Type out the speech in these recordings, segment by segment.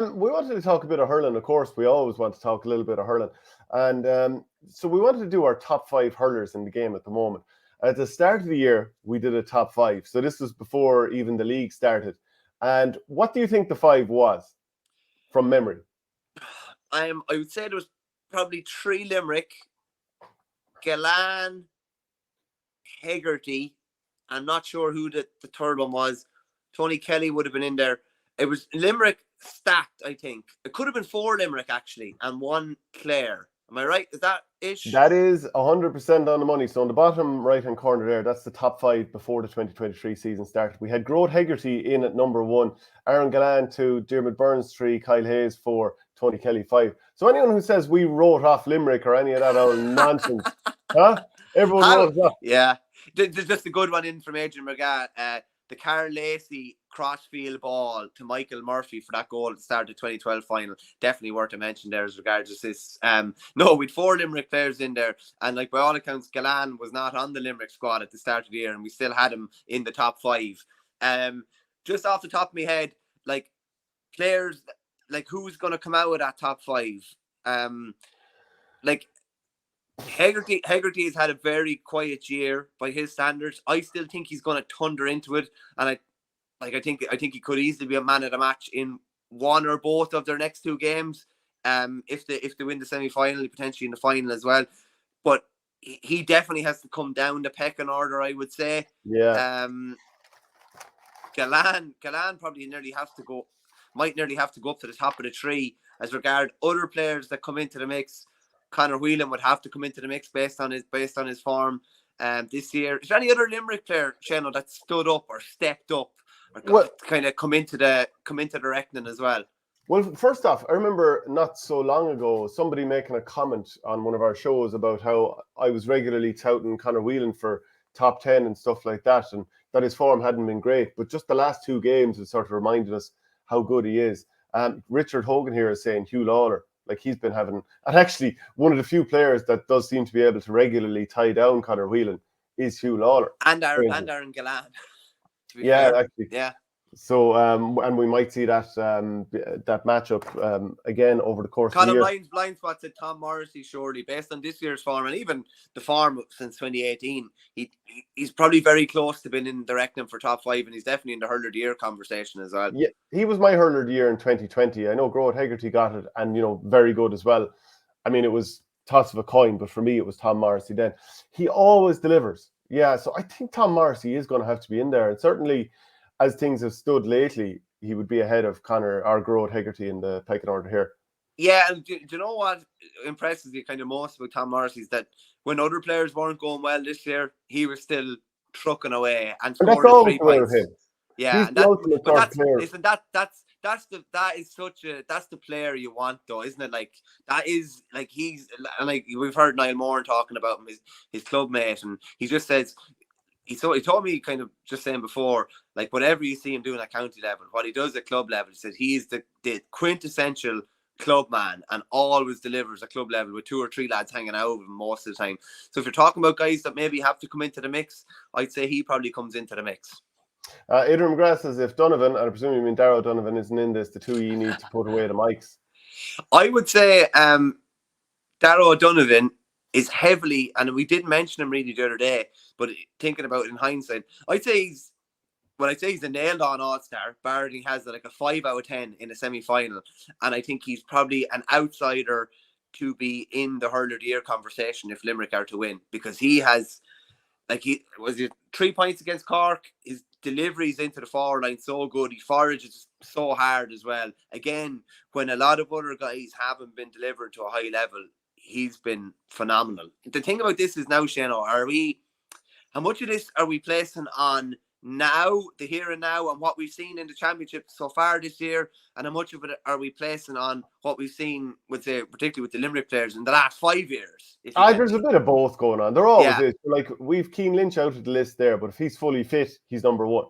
We wanted to talk a bit of hurling, of course. We always want to talk a little bit of hurling. And so we wanted to do our top 5 hurlers in the game at the moment. At the start of the year, we did a top 5. So this was before even the league started. And what do you think the 5 was from memory? I would say there was probably 3 Limerick, Galan, Hegarty. I'm not sure who the third one was. Tony Kelly would have been in there. It was Limerick stacked, I think. It could have been 4 Limerick, actually, and 1 Clare. Am I right? Is that ish? That is 100% on the money. So on the bottom right-hand corner there, that's the top 5 before the 2023 season started. We had Grode Hegarty in at number 1, Aaron Gallan 2, Dermot Burns 3, Kyle Hayes 4, Tony Kelly 5. So anyone who says we wrote off Limerick or any of that old nonsense, huh? Everyone wrote it off. Yeah. There's just a good one in from Adrian McGath. The Carl Lacey crossfield ball to Michael Murphy for that goal at the start of the 2012 final. Definitely worth a mention there as regards this. No, we'd 4 Limerick players in there. And like by all accounts, Galan was not on the Limerick squad at the start of the year and we still had him in the top 5. Just off the top of my head, like players, like who's going to come out of that top 5? Like Hegarty has had a very quiet year by his standards. I still think he's going to thunder into it, and I think he could easily be a man of the match in one or both of their next 2 games. If they win the semi-final, potentially in the final as well. But he definitely has to come down the pecking order, I would say. Yeah. Galan probably might nearly have to go up to the top of the tree as regard other players that come into the mix. Conor Whelan would have to come into the mix based on his form this year. Is there any other Limerick player, Shano, that stood up or stepped up or kind of come into the reckoning as well? Well, first off, I remember not so long ago somebody making a comment on one of our shows about how I was regularly touting Conor Whelan for top 10 and stuff like that, and that his form hadn't been great. But just the last 2 games has sort of reminded us how good he is. Richard Hogan here is saying Hugh Lawler. Like he's been having, and actually one of the few players that does seem to be able to regularly tie down Conor Whelan is Hugh Lawler. And Aaron Gallan. Yeah, actually. Yeah. So, and we might see that that matchup again over the course of the year. Blind spots at Tom Morrissey, surely, based on this year's form and even the form since 2018. He's probably very close to being in the reckoning for top 5, and he's definitely in the Hurler of the Year conversation as well. Yeah, he was my Hurler of the Year in 2020. I know Grode Hegarty got it, and very good as well. I mean, it was toss of a coin, but for me, it was Tom Morrissey then. He always delivers. Yeah, so I think Tom Morrissey is going to have to be in there, and certainly, as things have stood lately, he would be ahead of Conor or Grode Hegarty in the pecking order here. Yeah, and do you know what impresses you kind of most about Tom Morrissey is that when other players weren't going well this year, he was still trucking away and scoring 3 points. Yeah, and that's the player you want, though, isn't it? Like that is like we've heard Niall Moran talking about him, his club mate, and he just says. He told me kind of just saying before, like whatever you see him doing at county level, what he does at club level, he says he's the quintessential club man and always delivers at club level with 2 or 3 lads hanging out of him most of the time. So if you're talking about guys that maybe have to come into the mix, I'd say he probably comes into the mix. Adrian McGrath says if Donovan, and I presume you mean Darragh Donovan, isn't in this, the 2 of you need to put away the mics. I would say Darragh Donovan is heavily, and we didn't mention him really the other day, but thinking about it in hindsight, I'd say he's a nailed on all-star, barring he has like a 5 out of 10 in a semi-final, and I think he's probably an outsider to be in the Hurler of the Year conversation if Limerick are to win, because he has, like, he was 3 points against Cork, his deliveries into the forward line so good, he forages so hard as well. Again, when a lot of other guys haven't been delivered to a high level, he's been phenomenal. The thing about this is now, Shano, how much of this are we placing on now, the here and now, and what we've seen in the championship so far this year, and how much of it are we placing on what we've seen with particularly with the Limerick players in the last 5 years? There's a bit of both going on. There always is. Like, we've Keane Lynch out of the list there, but if he's fully fit, he's number 1.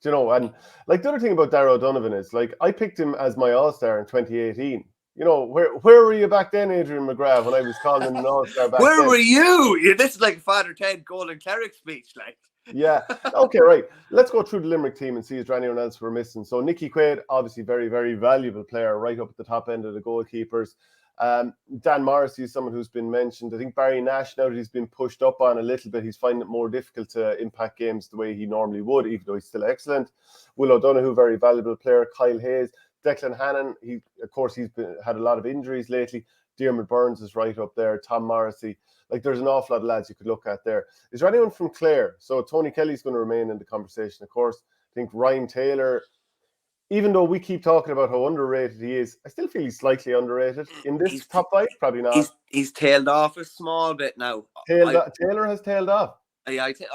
And like the other thing about Darragh Donovan is, like, I picked him as my All-Star in 2018. Where were you back then, Adrian McGrath, when I was calling him an All-Star back then? Where were you? This is like Father Ted Golden Cleric speech, like. Yeah. Okay, right. Let's go through the Limerick team and see is there anyone else we're missing. So Nicky Quaid, obviously very, very valuable player, right up at the top end of the goalkeepers. Dan Morrissey is someone who's been mentioned. I think Barry Nash, now that he's been pushed up on a little bit, he's finding it more difficult to impact games the way he normally would, even though he's still excellent. Will O'Donoghue, very valuable player. Kyle Hayes, Declan Hannon, he's had a lot of injuries lately. Diarmuid Burns is right up there. Tom Morrissey. Like, there's an awful lot of lads you could look at there. Is there anyone from Clare? So Tony Kelly's going to remain in the conversation, of course. I think Ryan Taylor, even though we keep talking about how underrated he is, I still feel he's slightly underrated. In this top five, probably not. He's tailed off a small bit now. Taylor has tailed off. Yeah, I think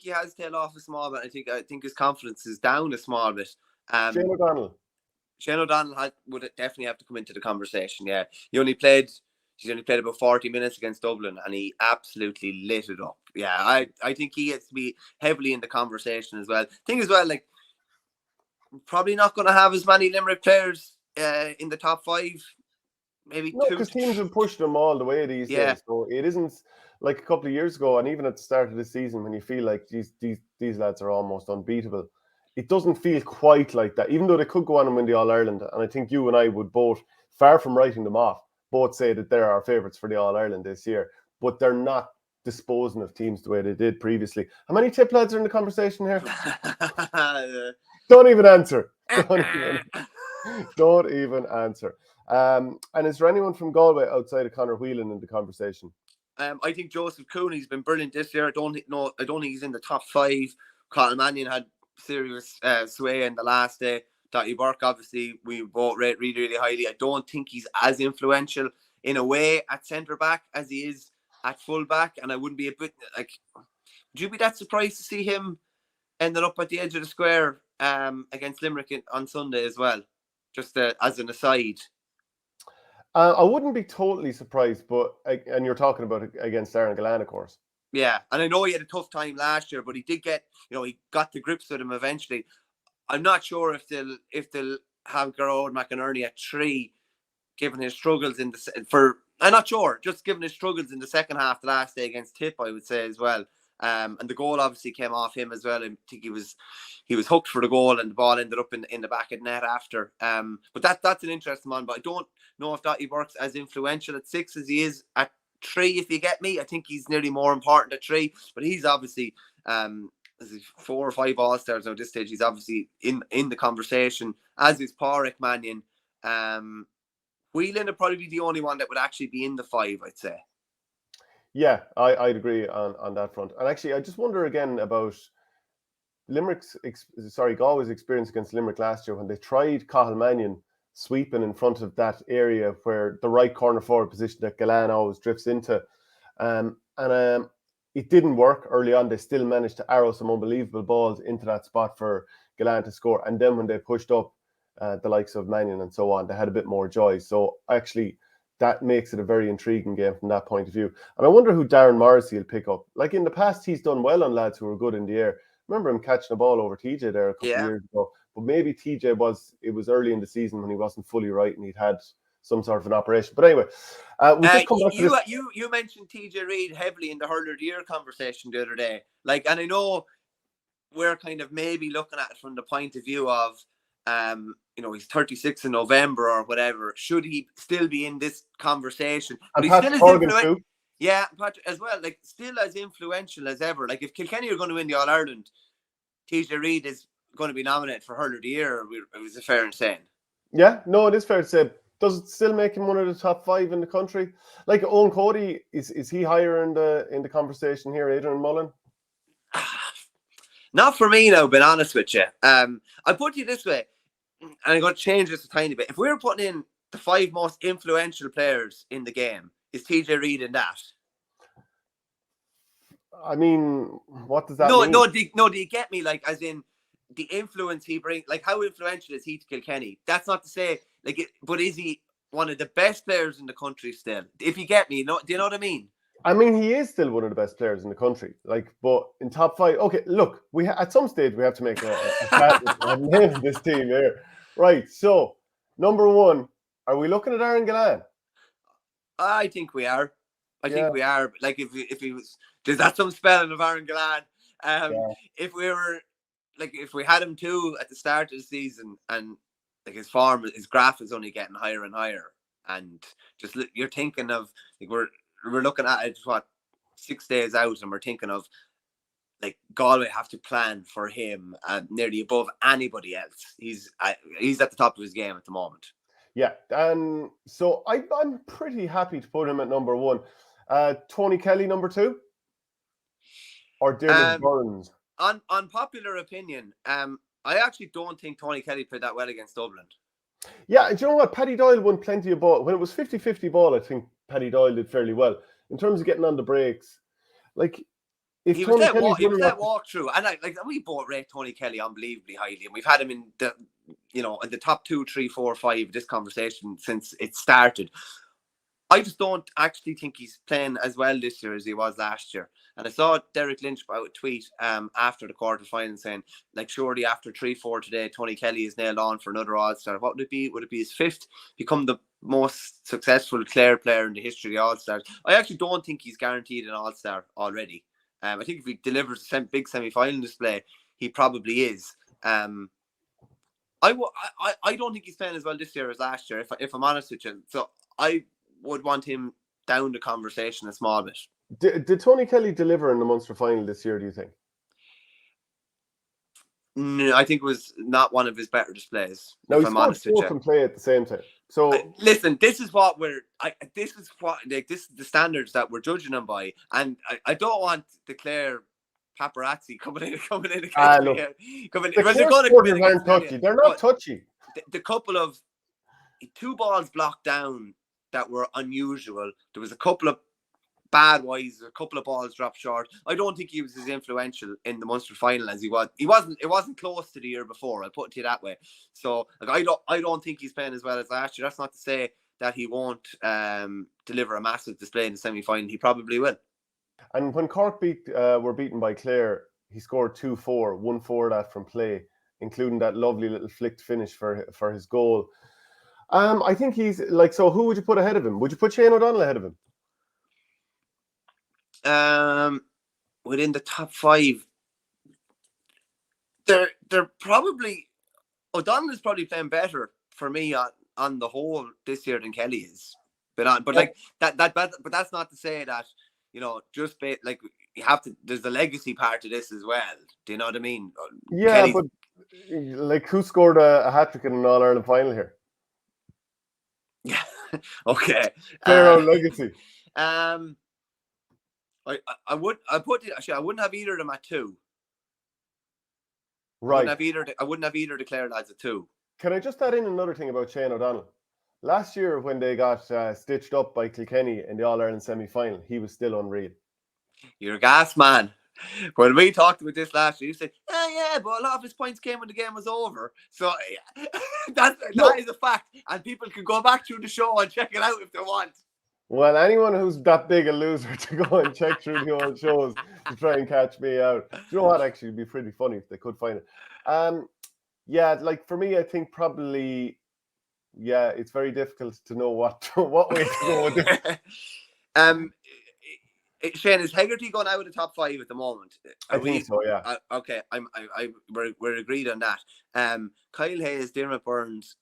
he has tailed off a small bit. I think his confidence is down a small bit. Shane O'Donnell would definitely have to come into the conversation. Yeah, he's only played about 40 minutes against Dublin, and he absolutely lit it up. Yeah, I think he has to be heavily in the conversation as well. Thing as well, like, probably not going to have as many Limerick players in the top five. Maybe no, because teams have pushed them all the way these days. So it isn't like a couple of years ago, and even at the start of the season, when you feel like these lads are almost unbeatable, it doesn't feel quite like that. Even though they could go on and win the All-Ireland, and I think you and I would both, far from writing them off, both say that they're our favourites for the All-Ireland this year, but they're not disposing of teams the way they did previously. How many tip lads are in the conversation here? Don't even answer. Don't even answer. And is there anyone from Galway outside of Conor Whelan in the conversation? I think Joseph Cooney's been brilliant this year. I don't think he's in the top five. Colin Mannion had serious sway in the last day. Dottie Burke, obviously, we both rate really, really highly. I don't think he's as influential in a way at centre back as he is at full back. And I wouldn't be would you be that surprised to see him ended up at the edge of the square against Limerick on Sunday as well? Just as an aside. I wouldn't be totally surprised, and you're talking about against Aaron Gallan, of course. Yeah, and I know he had a tough time last year, but he did get, he got to grips with him eventually. I'm not sure if they'll have Gerard McInerney at 3, given his struggles I'm not sure, just given his struggles in the second half the last day against Tip, I would say as well. And the goal obviously came off him as well. I think he was hooked for the goal, and the ball ended up in the back of the net after. But that's an interesting one. But I don't know if Dottie Burke's as influential at 6 as he is at 3. If you get me, I think he's nearly more important at 3. But he's obviously 4 or 5 All-Stars at this stage. He's obviously in the conversation, as is Pádraig Mannion. Whelan would probably be the only one that would actually be in the 5, I'd say. Yeah, I'd agree on that front. And actually, I just wonder again about Galway's experience against Limerick last year when they tried Cathal Mannion sweeping in front of that area where the right corner forward position that Gallan always drifts into. It didn't work early on. They still managed to arrow some unbelievable balls into that spot for Gallan to score. And then when they pushed up the likes of Mannion and so on, they had a bit more joy. So actually, that makes it a very intriguing game from that point of view. And I wonder who Darren Morrissey will pick up. Like in the past, he's done well on lads who were good in the air. Remember him catching a ball over TJ there a couple of years ago. But maybe TJ was early in the season when he wasn't fully right and he'd had some sort of an operation. But anyway, you mentioned TJ Reid heavily in the Hurler of the Year conversation the other day. Like, and I know we're kind of maybe looking at it from the point of view of he's 36 in November or whatever. Should he still be in this conversation? But he's still as influential. Yeah, Patrick as well. Like, still as influential as ever. Like, if Kilkenny are going to win the All Ireland, TJ Reid is going to be nominated for Hurler of the Year. Is it fair in saying? Yeah, no, it is fair to say. Does it still make him one of the top 5 in the country? Like Owen Cody, is he higher in the conversation here, Adrian Mullen? Not for me now, being honest with you. I'll put you this way, and I'm going to change this a tiny bit. If we were putting in the 5 most influential players in the game, is TJ Reid in that? I mean, what does that mean? No, do you get me? Like, as in the influence he brings, like how influential is he to Kilkenny? That's not to say, but is he one of the best players in the country still? If you get me, do you know what I mean? I mean, he is still one of the best players in the country. Like, but in top 5, okay. Look, at some stage we have to make a name of this team here, right? So, number 1, are we looking at Aaron Gallan? I think we are. I think we are. Like if he was, there's that some spelling of Aaron Gallan. If we were like if we had him too at the start of the season, and like his graph is only getting higher and higher, and just you're thinking of like we're looking at it 6 days out, and we're thinking of like Galway have to plan for him nearly above anybody else. He's at the top of his game at the moment. Yeah, and so I'm pretty happy to put him at number 1. Tony Kelly number 2, or Dermot Burns. On popular opinion, I actually don't think Tony Kelly played that well against Dublin. Yeah, and do you know what? Paddy Doyle won plenty of ball. When it was 50-50 ball, I think Paddy Doyle did fairly well. In terms of getting on the breaks, like, if he was that walk through, and we both rate Tony Kelly unbelievably highly, and we've had him in the in the top 2, 3, 4, 5 of this conversation since it started. I just don't actually think he's playing as well this year as he was last year. And I saw Derek Lynch put out a tweet after the quarterfinal saying, like, surely after 3-4 today, Tony Kelly is nailed on for another All-Star. What would it be? Would it be his 5th? Become the most successful Clare player in the history of the All-Stars. I actually don't think he's guaranteed an All-Star already. I think if he delivers a big semi-final display, he probably is. I don't think he's playing as well this year as last year, if I'm honest with you. So I would want him down the conversation a small bit. Did Tony Kelly deliver in the Munster final this year, do you think? No, I think it was not one of his better displays. No, he scored 4 from play at the same time. So listen, this is the standards that we're judging him by, and I don't want the Clare paparazzi coming in against me. They aren't touchy. They're not touchy. The couple of 2 balls blocked down that were unusual. There was a couple of bad wises, a couple of balls dropped short. I don't think he was as influential in the Munster final as he was. It wasn't close to the year before. I'll put it to you that way. So like, I don't think he's playing as well as last year. That's not to say that he won't deliver a massive display in the semi-final. He probably will. And when Cork were beaten by Clare, he scored 2-4, 1-4 that from play, including that lovely little flicked finish for his goal. I think he's like, so who would you put ahead of him? Would you put Shane O'Donnell ahead of him? Within the top 5, they're probably, O'Donnell is probably playing better for me on the whole this year than Kelly is. But that's not to say that, just like you have to. There's the legacy part of this as well. Do you know what I mean? Yeah, but like, who scored a hat-trick in an All-Ireland final here? Yeah. Okay. Fair own legacy. I wouldn't have either of them at 2. Right. I wouldn't have either declared lads at 2. Can I just add in another thing about Shane O'Donnell? Last year, when they got stitched up by Kilkenny in the All-Ireland semi-final, he was still unreal. You're a gas man. When we talked about this last year, you said, yeah, but a lot of his points came when the game was over. So that is a fact. And people can go back through the show and check it out if they want. Well, anyone who's that big a loser to go and check through the old shows to try and catch me out. You know what? Actually, it'd be pretty funny if they could find it. Yeah, like for me, I think probably, yeah, it's very difficult to know what way to go with this. Shane, is Hegarty going out of the top 5 at the moment? I think so, yeah. Okay, we're agreed on that. Kyle Hayes, Dermot Burns,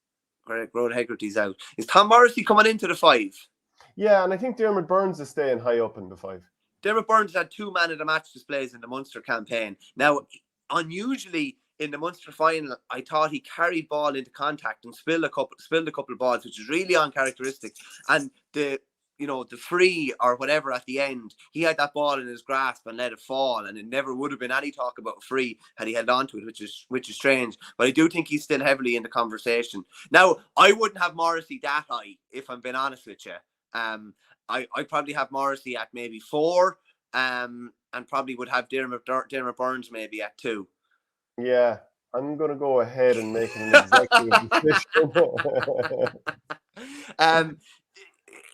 Rod Hegarty's out. Is Tom Morrissey coming into the 5? Yeah, and I think Dermot Burns is staying high up in the 5. Dermot Burns had 2 man of the match displays in the Munster campaign. Now, unusually in the Munster final, I thought he carried ball into contact and spilled a couple of balls, which is really uncharacteristic. And the free or whatever at the end, he had that ball in his grasp and let it fall, and it never would have been any talk about free had he held on to it, which is strange. But I do think he's still heavily in the conversation. Now, I wouldn't have Morrissey that high, if I'm being honest with you. I'd probably have Morrissey at maybe 4, and probably would have Dermot Burns maybe at 2. Yeah, I'm going to go ahead and make an executive decision.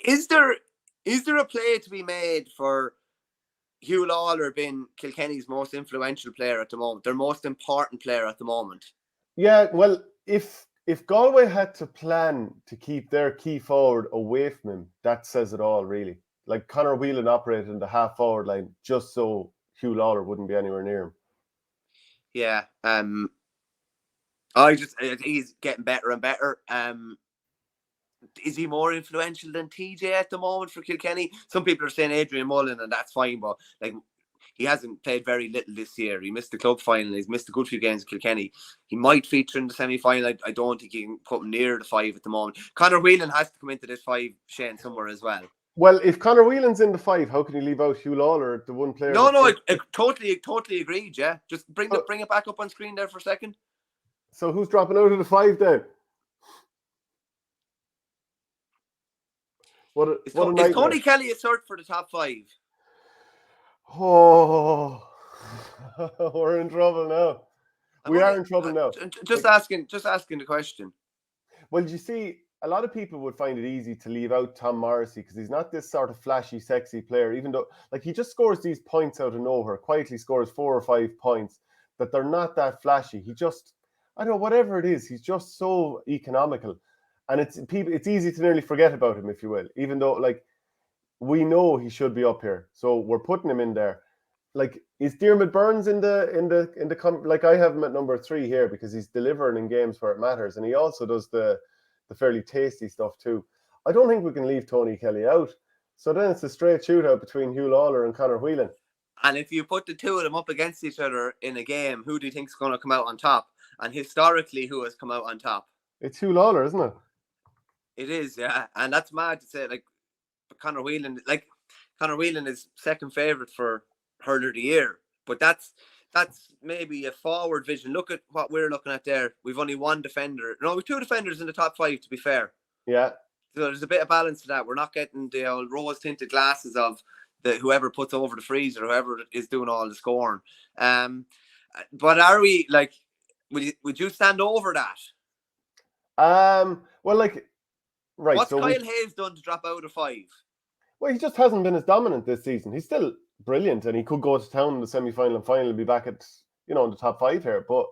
Is there a play to be made for Hugh Lawler being Kilkenny's most influential player at the moment, their most important player at the moment? Yeah, well, if Galway had to plan to keep their key forward away from him, that says it all, really. like Conor Whelan operated in the half forward line just so Hugh Lawler wouldn't be anywhere near him. Yeah. I think he's getting better and better. Is he more influential than TJ at the moment for Kilkenny? Some people are saying Adrian Mullen, and that's fine, but like he hasn't played very little this year. He missed the club final. He's missed a good few games with Kilkenny. He might feature in the semi-final. I don't think he can put him near the 5 at the moment. Conor Whelan has to come into this 5, Shane, somewhere as well. Well, if Conor Whelan's in the 5, how can you leave out Hugh Lawler, the one player? No, I totally agreed. Yeah, just bring it back up on screen there for a second. So who's dropping out of the 5 then? Is Tony Kelly a cert for the top 5? Oh, we're in trouble now. We are in trouble now. Just asking the question. Well, you see, a lot of people would find it easy to leave out Tom Morrissey because he's not this sort of flashy, sexy player, even though like he just scores these points out of nowhere, quietly scores 4 or 5 points, that they're not that flashy. He just, I don't know, whatever it is, he's just so economical. And it's easy to nearly forget about him, if you will, even though like we know he should be up here. So we're putting him in there. Like, is Diarmaid Byrnes in the like I have him at number 3 here because he's delivering in games where it matters, and he also does the fairly tasty stuff too. I don't think we can leave Tony Kelly out. So then it's a straight shootout between Hugh Lawler and Conor Whelan. And if you put the two of them up against each other in a game, who do you think is going to come out on top? And historically, who has come out on top? It's Hugh Lawler, isn't it? It is, yeah. And that's mad to say, like, Conor Whelan is second favourite for Hurler of the Year. But that's maybe a forward vision. Look at what we're looking at there. We've only one defender. No, we've 2 defenders in the top 5, to be fair. Yeah. So there's a bit of balance to that. We're not getting the old rose-tinted glasses of whoever puts over the freezer, whoever is doing all the scoring. But are we, like, would you stand over that? Well, like, right. What's Kyle Hayes done to drop out of 5? Well, he just hasn't been as dominant this season. He's still brilliant, and he could go to town in the semi-final and finally be back at, in the top 5 here. But,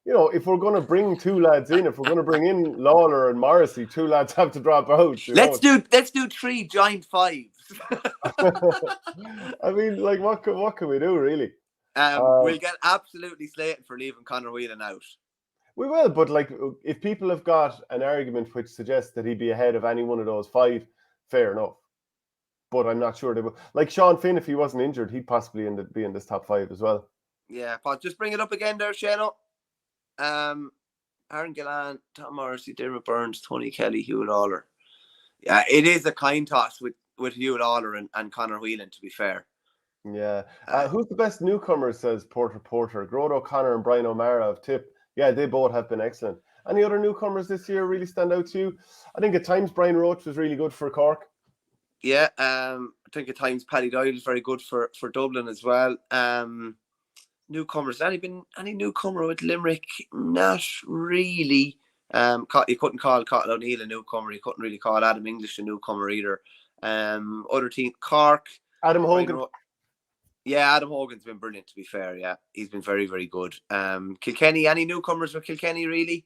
if we're going to bring 2 lads in, if we're going to bring in Lawler and Morrissey, 2 lads have to drop out. Let's do 3 giant 5s. I mean, like, what can we do, really? We'll get absolutely slated for leaving Conor Whelan out. We will, but like, if people have got an argument which suggests that he'd be ahead of any one of those 5, fair enough. But I'm not sure they will. Like Sean Finn, if he wasn't injured, he'd possibly be in this top 5 as well. Yeah, but just bring it up again there, Shano. Aaron Gillan, Tom Morrissey, Diarmaid Byrnes, Tony Kelly, Hugh Lawler. Yeah, it is a coin toss with Hugh Lawler and Conor Whelan, to be fair. Yeah. Who's the best newcomers, says Porter. Grode O'Connor and Brian O'Mara of Tip. Yeah, they both have been excellent. Any other newcomers this year really stand out to you? I think at times Brian Roach was really good for Cork. Yeah, I think at times Paddy Doyle is very good for Dublin as well. Newcomers, any newcomer with Limerick? Not really. You couldn't call Cottle O'Neill a newcomer. You couldn't really call Adam English a newcomer either. Other team, Cork. Adam Hogan. Yeah, Adam Hogan's been brilliant, to be fair. Yeah, he's been very, very good. Kilkenny, any newcomers with Kilkenny really?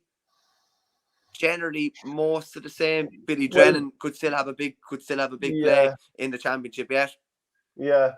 Generally, most of the same. Billy Drennan could still have a big play in the championship yet. Yeah,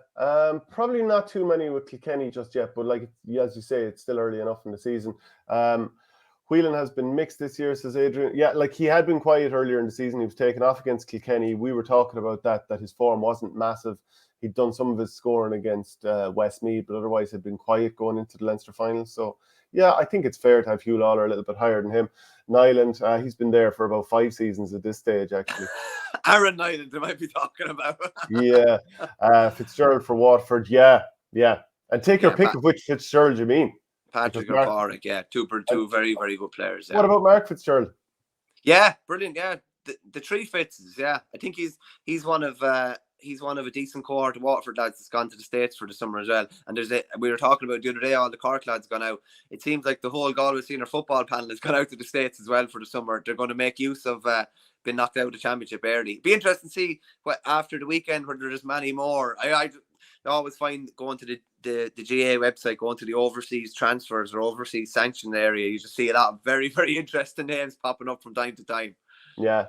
probably not too many with Kilkenny just yet, but like as you say, it's still early enough in the season. Whelan has been mixed this year, says Adrian. Yeah, like he had been quiet earlier in the season. He was taken off against Kilkenny. We were talking about that his form wasn't massive. He'd done some of his scoring against Westmeath, but otherwise had been quiet going into the Leinster final. So, yeah, I think it's fair to have Hugh Lawler a little bit higher than him. Nyland, he's been there for about 5 seasons at this stage, actually. Aaron Nyland, they might be talking about. Yeah. Fitzgerald for Waterford, yeah. And take your pick of which Fitzgerald you mean. Patrick or Porrick, yeah. Two very, very good players. Yeah. What about Mark Fitzgerald? Yeah, brilliant, yeah. The 3 Fitzes, yeah. I think he's one of a decent cohort of Waterford lads that's gone to the States for the summer as well. And we were talking about the other day, all the Cork lads gone out. It seems like the whole Galway senior football panel has gone out to the States as well for the summer. They're going to make use of being knocked out of the championship early. Be interesting to see after the weekend where there's many more. I always find going to the GA website, going to the overseas transfers or overseas sanctioned area, you just see a lot of very, very interesting names popping up from time to time. Yeah.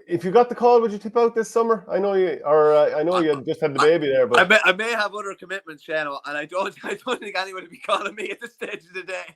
If you got the call, would you tip out this summer? I know you, or I know you just had the baby there, but I may have other commitments, Shano, and I don't think anyone would be calling me at this stage of the day.